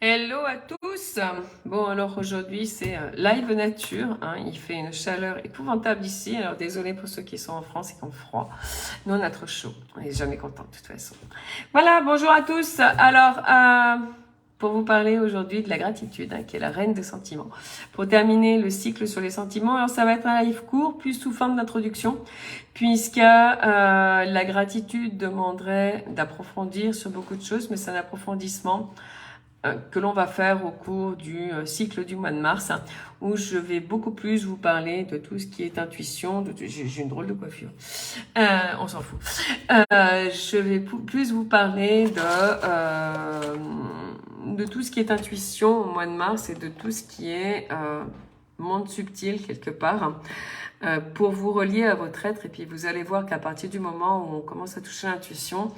Hello à tous. Bon alors aujourd'hui c'est live nature, hein. Il fait une chaleur épouvantable ici, alors désolé pour ceux qui sont en France et qui ont froid. Nous on a trop chaud, on est jamais content de toute façon. Voilà, bonjour à tous. Alors pour vous parler aujourd'hui de la gratitude, hein, qui est la reine des sentiments. Pour terminer le cycle sur les sentiments, alors ça va être un live court, plus sous forme d'introduction, puisque la gratitude demanderait d'approfondir sur beaucoup de choses, mais c'est un approfondissement que l'on va faire au cours du cycle du mois de mars, hein, où je vais beaucoup plus vous parler de tout ce qui est intuition. J'ai une drôle de coiffure, on s'en fout. Je vais plus vous parler de tout ce qui est intuition au mois de mars et de tout ce qui est monde subtil quelque part, pour vous relier à votre être. Et puis vous allez voir qu'à partir du moment où on commence à toucher l'intuition,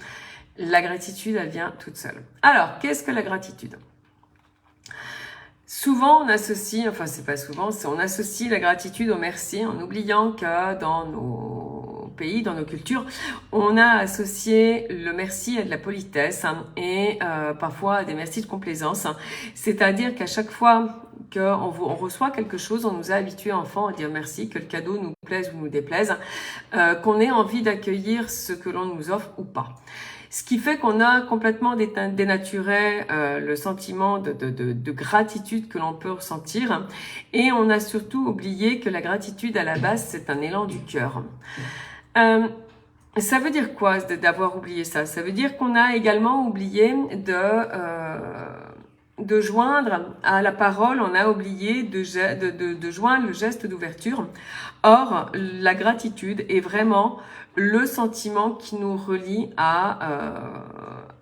la gratitude, elle vient toute seule. Alors, qu'est-ce que la gratitude ? Souvent, on associe, enfin c'est pas souvent, on associe la gratitude au merci en oubliant que dans nos pays, dans nos cultures, on a associé le merci à de la politesse, hein, et parfois à des merci de complaisance. C'est-à-dire qu'à chaque fois qu'on reçoit quelque chose, on nous a habitués enfants à dire merci, que le cadeau nous plaise ou nous déplaise, qu'on ait envie d'accueillir ce que l'on nous offre ou pas. Ce qui fait qu'on a complètement dénaturé le sentiment de gratitude que l'on peut ressentir, et on a surtout oublié que la gratitude à la base c'est un élan du cœur. Ça veut dire quoi d'avoir oublié ça? Ça veut dire qu'on a également oublié de joindre à la parole, on a oublié de joindre le geste d'ouverture. Or, la gratitude est vraiment le sentiment qui nous relie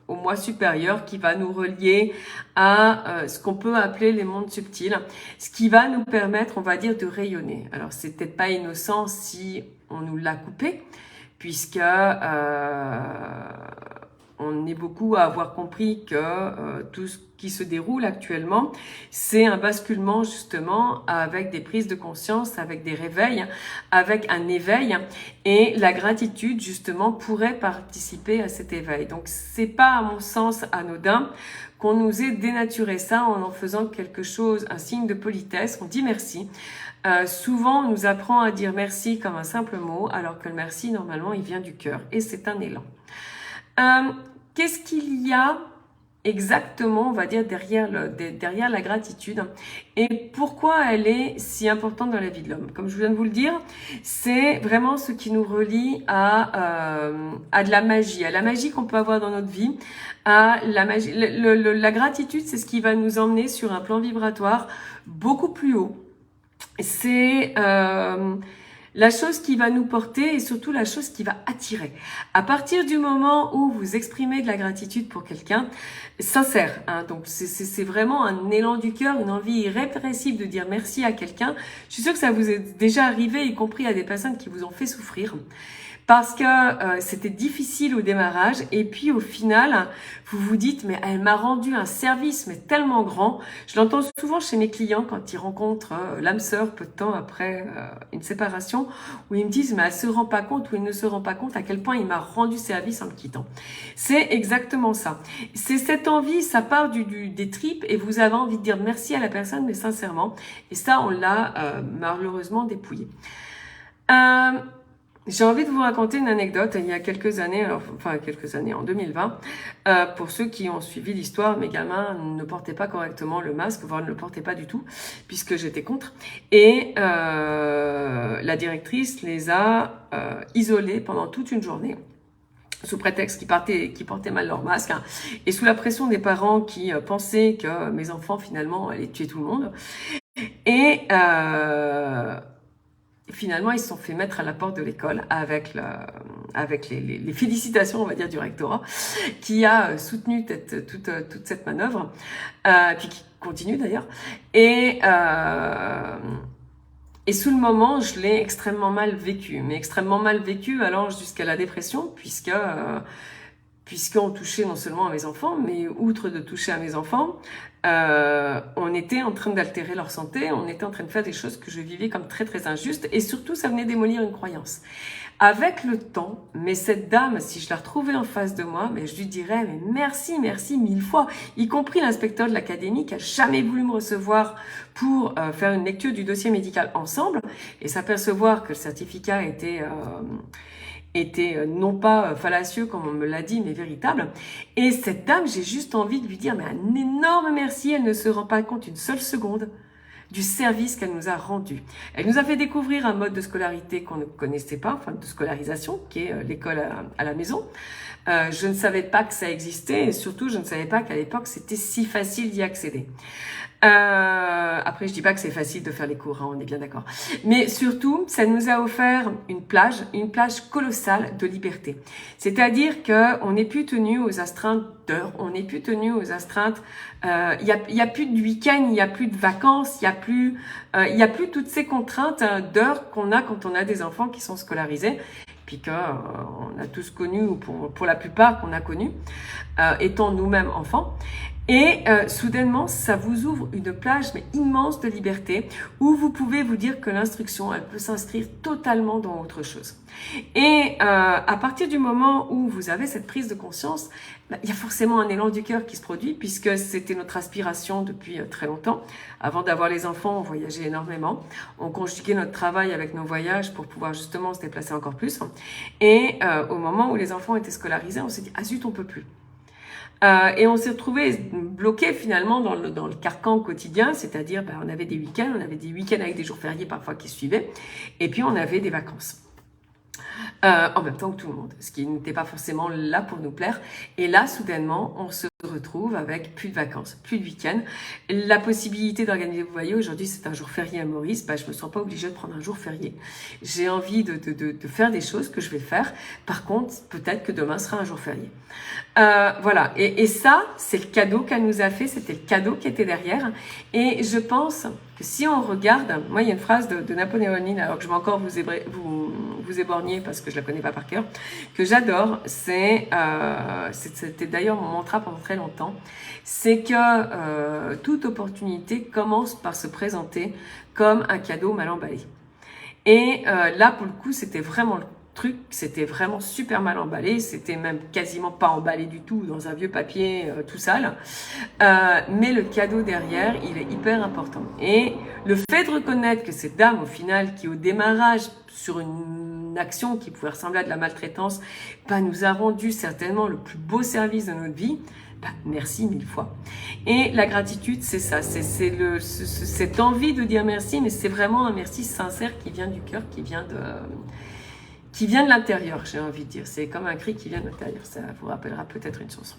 au moi supérieur, qui va nous relier à ce qu'on peut appeler les mondes subtils, ce qui va nous permettre, on va dire, de rayonner. Alors, c'est peut-être pas innocent si on nous l'a coupé, puisque on est beaucoup à avoir compris que tout ce qui se déroule actuellement, c'est un basculement justement avec des prises de conscience, avec des réveils, avec un éveil, et la gratitude justement pourrait participer à cet éveil. Donc c'est pas à mon sens anodin qu'on nous ait dénaturé ça en faisant quelque chose, un signe de politesse. On dit merci. Souvent on nous apprend à dire merci comme un simple mot, alors que le merci normalement il vient du cœur et c'est un élan. Qu'est-ce qu'il y a exactement, on va dire, derrière la gratitude, et pourquoi elle est si importante dans la vie de l'homme? Comme je viens de vous le dire, c'est vraiment ce qui nous relie à de la magie qu'on peut avoir dans notre vie, à la magie. La gratitude, c'est ce qui va nous emmener sur un plan vibratoire beaucoup plus haut. C'est la chose qui va nous porter et surtout la chose qui va attirer. À partir du moment où vous exprimez de la gratitude pour quelqu'un, sincère, hein, donc c'est vraiment un élan du cœur, une envie irrépressible de dire merci à quelqu'un. Je suis sûre que ça vous est déjà arrivé, y compris à des personnes qui vous ont fait souffrir, parce que c'était difficile au démarrage, et puis au final, vous vous dites, mais elle m'a rendu un service mais tellement grand. Je l'entends souvent chez mes clients quand ils rencontrent l'âme sœur peu de temps après une séparation, où ils me disent, mais elle se rend pas compte, ou il ne se rend pas compte à quel point il m'a rendu service en me quittant. C'est exactement ça. C'est cette envie, ça part des tripes, et vous avez envie de dire merci à la personne, mais sincèrement. Et ça, on l'a malheureusement dépouillé. J'ai envie de vous raconter une anecdote. Il y a quelques années, en 2020, pour ceux qui ont suivi l'histoire, mes gamins ne portaient pas correctement le masque, voire ne le portaient pas du tout, puisque j'étais contre. Et la directrice les a isolés pendant toute une journée, sous prétexte qu'ils portaient mal leur masque, hein, et sous la pression des parents qui pensaient que mes enfants, finalement, allaient tuer tout le monde. Et finalement, ils se sont fait mettre à la porte de l'école avec les félicitations, on va dire, du rectorat, qui a soutenu toute cette manœuvre, puis qui continue d'ailleurs. Et sous le moment, je l'ai extrêmement mal vécu, mais extrêmement mal vécu, allant jusqu'à la dépression, puisqu'on touchait non seulement à mes enfants, mais outre de toucher à mes enfants, on était en train d'altérer leur santé, on était en train de faire des choses que je vivais comme très très injustes, et surtout ça venait démolir une croyance. Avec le temps, mais cette dame, si je la retrouvais en face de moi, mais je lui dirais mais merci, merci mille fois, y compris l'inspecteur de l'académie qui a jamais voulu me recevoir pour faire une lecture du dossier médical ensemble et s'apercevoir que le certificat était non pas fallacieux comme on me l'a dit, mais véritable. Et cette dame, j'ai juste envie de lui dire mais un énorme merci, elle ne se rend pas compte une seule seconde du service qu'elle nous a rendu. Elle nous a fait découvrir un mode de scolarité qu'on ne connaissait pas, enfin de scolarisation, qui est l'école à la maison. Je ne savais pas que ça existait et surtout je ne savais pas qu'à l'époque c'était si facile d'y accéder. Après, je dis pas que c'est facile de faire les cours, hein, on est bien d'accord. Mais surtout, ça nous a offert une plage colossale de liberté. C'est-à-dire que on n'est plus tenu aux astreintes d'heures, on n'est plus tenu aux astreintes. Il y a plus de week-end, il y a plus de vacances, il y a plus toutes ces contraintes d'heures qu'on a quand on a des enfants qui sont scolarisés. Puis on a tous connu, ou pour la plupart qu'on a connu, étant nous-mêmes enfants. Et soudainement, ça vous ouvre une plage mais immense de liberté où vous pouvez vous dire que l'instruction, elle peut s'inscrire totalement dans autre chose. Et à partir du moment où vous avez cette prise de conscience, il y a forcément un élan du cœur qui se produit puisque c'était notre aspiration depuis très longtemps. Avant d'avoir les enfants, on voyageait énormément. On conjuguait notre travail avec nos voyages pour pouvoir justement se déplacer encore plus. Et au moment où les enfants étaient scolarisés, on s'est dit « Ah zut, on peut plus ». Et on s'est retrouvé bloqué finalement dans le carcan quotidien, c'est-à-dire on avait des week-ends avec des jours fériés parfois qui suivaient, et puis on avait des vacances. En même temps que tout le monde, ce qui n'était pas forcément là pour nous plaire. Et là, soudainement, on se retrouve avec plus de vacances, plus de week-end. La possibilité d'organiser, vous voyez, aujourd'hui c'est un jour férié à Maurice, je me sens pas obligée de prendre un jour férié. J'ai envie de faire des choses que je vais faire. Par contre, peut-être que demain sera un jour férié. Voilà, et ça, c'est le cadeau qu'elle nous a fait, c'était le cadeau qui était derrière. Et je pense que si on regarde, moi il y a une phrase de Napoléon Hill, alors que je vais encore vous éborgner parce que je la connais pas par cœur, que j'adore, c'était d'ailleurs mon mantra pendant très longtemps, c'est que toute opportunité commence par se présenter comme un cadeau mal emballé. Et là, pour le coup, c'était vraiment le truc, c'était vraiment super mal emballé, c'était même quasiment pas emballé du tout dans un vieux papier tout sale, mais le cadeau derrière, il est hyper important. Et le fait de reconnaître que cette dame, au final, qui au démarrage, sur une action qui pouvait ressembler à de la maltraitance, nous a rendu certainement le plus beau service de notre vie, merci mille fois. Et la gratitude, c'est ça, c'est cette envie de dire merci, mais c'est vraiment un merci sincère qui vient du cœur, qui vient de l'intérieur, j'ai envie de dire. C'est comme un cri qui vient de l'intérieur. Ça vous rappellera peut-être une chanson.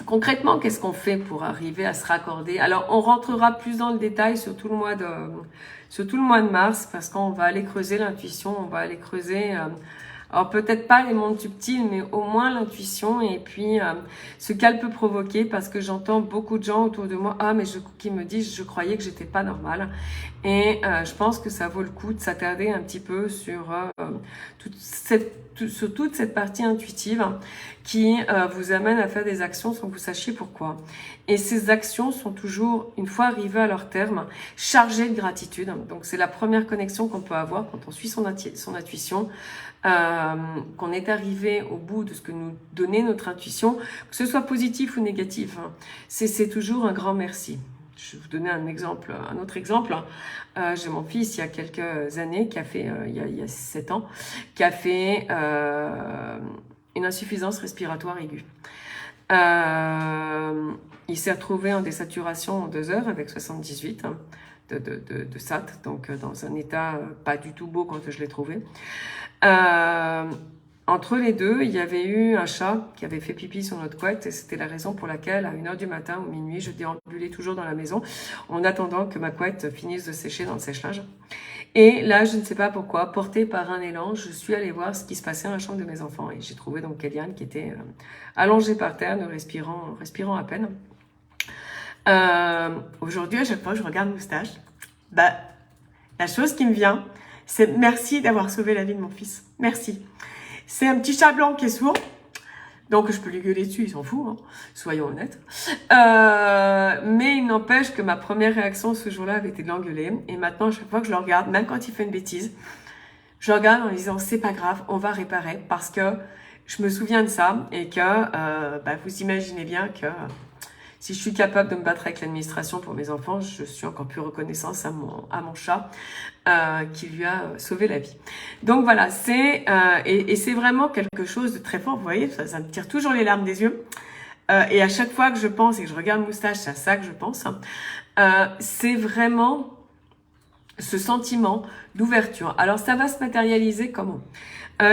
Concrètement, qu'est-ce qu'on fait pour arriver à se raccorder? Alors, on rentrera plus dans le détail sur tout le mois de mars, parce qu'on va aller creuser l'intuition, on va aller creuser... alors peut-être pas les mondes subtils, mais au moins l'intuition et puis ce qu'elle peut provoquer, parce que j'entends beaucoup de gens autour de moi qui me disent je croyais que j'étais pas normale, et je pense que ça vaut le coup de s'attarder un petit peu sur toute cette partie intuitive qui vous amène à faire des actions sans que vous sachiez pourquoi. Et ces actions sont toujours, une fois arrivées à leur terme, chargées de gratitude. Donc c'est la première connexion qu'on peut avoir quand on suit son intuition, qu'on est arrivé au bout de ce que nous donnait notre intuition, que ce soit positif ou négatif. C'est toujours un grand merci. Je vais vous donner un autre exemple. J'ai mon fils, il y a quelques années, qui a fait, il y a 7 ans, qui a fait une insuffisance respiratoire aiguë. Il s'est retrouvé en désaturation en 2 heures avec 78 de SAT, donc dans un état pas du tout beau quand je l'ai trouvé. Entre les deux, il y avait eu un chat qui avait fait pipi sur notre couette et c'était la raison pour laquelle, à 1h du matin ou minuit, je déambulais toujours dans la maison en attendant que ma couette finisse de sécher dans le sèche-linge. Et là, je ne sais pas pourquoi, portée par un élan, je suis allée voir ce qui se passait dans la chambre de mes enfants et j'ai trouvé donc Kéliane qui était allongée par terre, ne respirant à peine. Aujourd'hui, à chaque fois que je regarde Moustache, la chose qui me vient, c'est merci d'avoir sauvé la vie de mon fils. Merci. C'est un petit chat blanc qui est sourd. Donc je peux lui gueuler dessus, il s'en fout, hein, soyons honnêtes. Mais il n'empêche que ma première réaction ce jour-là avait été de l'engueuler. Et maintenant, à chaque fois que je le regarde, même quand il fait une bêtise, je regarde en lui disant c'est pas grave, on va réparer parce que je me souviens de ça et que vous imaginez bien que si je suis capable de me battre avec l'administration pour mes enfants, je suis encore plus reconnaissante à mon chat qui lui a sauvé la vie. Donc voilà, et c'est vraiment quelque chose de très fort. Vous voyez, ça me tire toujours les larmes des yeux. Et à chaque fois que je pense et que je regarde Moustache, c'est à ça que je pense. C'est vraiment ce sentiment d'ouverture. Alors ça va se matérialiser comment?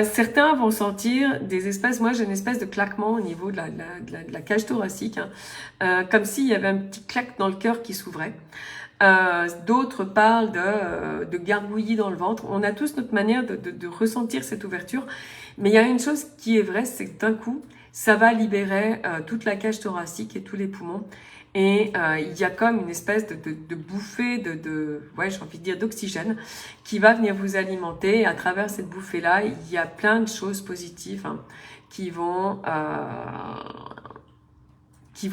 Certains vont sentir des espèces, moi j'ai une espèce de claquement au niveau de la cage thoracique, hein, comme s'il y avait un petit claque dans le cœur qui s'ouvrait. D'autres parlent de gargouillis dans le ventre. On a tous notre manière de ressentir cette ouverture. Mais il y a une chose qui est vraie, c'est que d'un coup, ça va libérer toute la cage thoracique et tous les poumons. Et il y a comme une espèce de bouffée j'ai envie de dire d'oxygène qui va venir vous alimenter. Et à travers cette bouffée-là, il y a plein de choses positives qui vont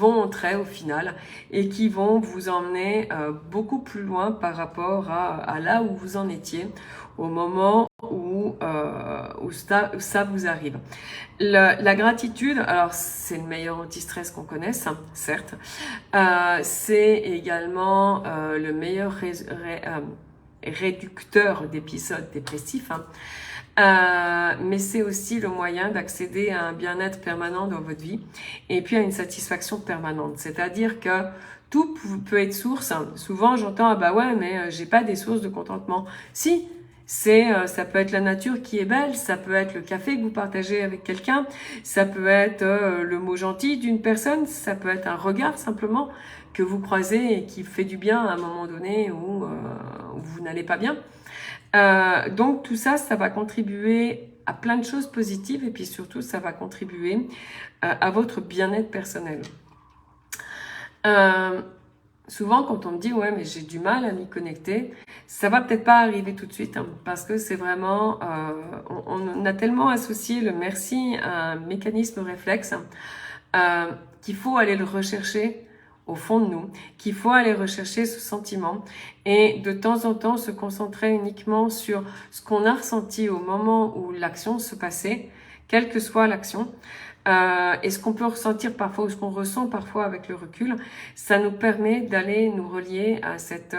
entrer au final et qui vont vous emmener beaucoup plus loin par rapport à là où vous en étiez au moment où ça vous arrive. La gratitude, alors c'est le meilleur anti-stress qu'on connaisse, hein, certes. C'est également le meilleur réducteur d'épisodes dépressifs, hein. Mais c'est aussi le moyen d'accéder à un bien-être permanent dans votre vie et puis à une satisfaction permanente. C'est-à-dire que tout peut être source. Souvent, j'entends « Ah bah ouais, mais j'ai pas des sources de contentement. » Si, ça peut être la nature qui est belle, ça peut être le café que vous partagez avec quelqu'un, ça peut être le mot gentil d'une personne, ça peut être un regard simplement que vous croisez et qui fait du bien à un moment donné où vous n'allez pas bien. Donc tout ça, ça va contribuer à plein de choses positives et puis surtout, ça va contribuer à votre bien-être personnel. Souvent, quand on me dit « Ouais, mais j'ai du mal à m'y connecter », ça va peut-être pas arriver tout de suite, hein, parce que c'est vraiment... on a tellement associé le merci à un mécanisme réflexe qu'il faut aller le rechercher au fond de nous, qu'il faut aller rechercher ce sentiment et de temps en temps se concentrer uniquement sur ce qu'on a ressenti au moment où l'action se passait, quelle que soit l'action. Et ce qu'on peut ressentir parfois ou ce qu'on ressent parfois avec le recul, ça nous permet d'aller nous relier à cette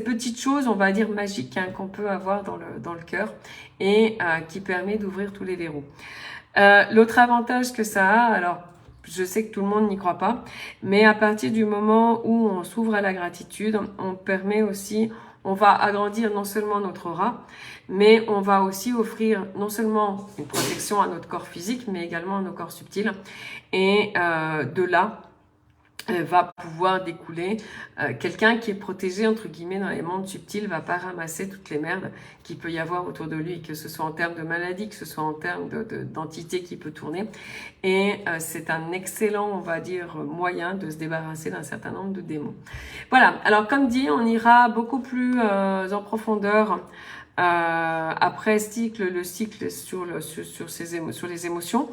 petite chose, on va dire magique, hein, qu'on peut avoir dans le cœur et qui permet d'ouvrir tous les verrous. L'autre avantage que ça a, alors je sais que tout le monde n'y croit pas, mais à partir du moment où on s'ouvre à la gratitude, on va agrandir non seulement notre aura, mais on va aussi offrir non seulement une protection à notre corps physique, mais également à nos corps subtils. Et de là, va pouvoir découler quelqu'un qui est protégé entre guillemets dans les mondes subtils va pas ramasser toutes les merdes qu'il peut y avoir autour de lui, que ce soit en termes de maladie, que ce soit en termes d'entité qui peut tourner. Et c'est un excellent, on va dire, moyen de se débarrasser d'un certain nombre de démons. Voilà, alors comme dit, on ira beaucoup plus en profondeur après le cycle sur les émotions.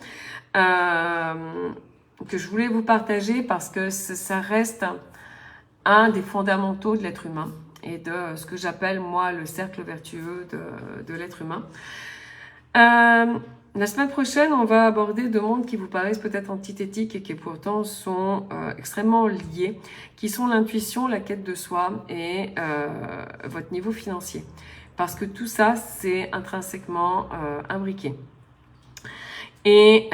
Que je voulais vous partager parce que ça reste un des fondamentaux de l'être humain et de ce que j'appelle moi le cercle vertueux de l'être humain. La semaine prochaine, on va aborder deux mondes qui vous paraissent peut-être antithétiques et qui pourtant sont extrêmement liés, qui sont l'intuition, la quête de soi et votre niveau financier. Parce que tout ça, c'est intrinsèquement imbriqué. Et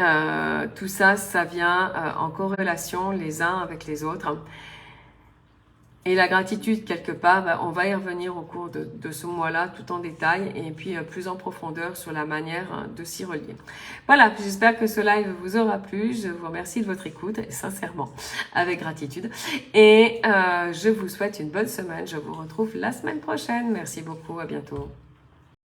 tout ça, ça vient en corrélation les uns avec les autres. Et la gratitude, quelque part, on va y revenir au cours de ce mois-là, tout en détail, et puis plus en profondeur sur la manière de s'y relier. Voilà, j'espère que ce live vous aura plu. Je vous remercie de votre écoute, sincèrement, avec gratitude. Et je vous souhaite une bonne semaine. Je vous retrouve la semaine prochaine. Merci beaucoup, à bientôt.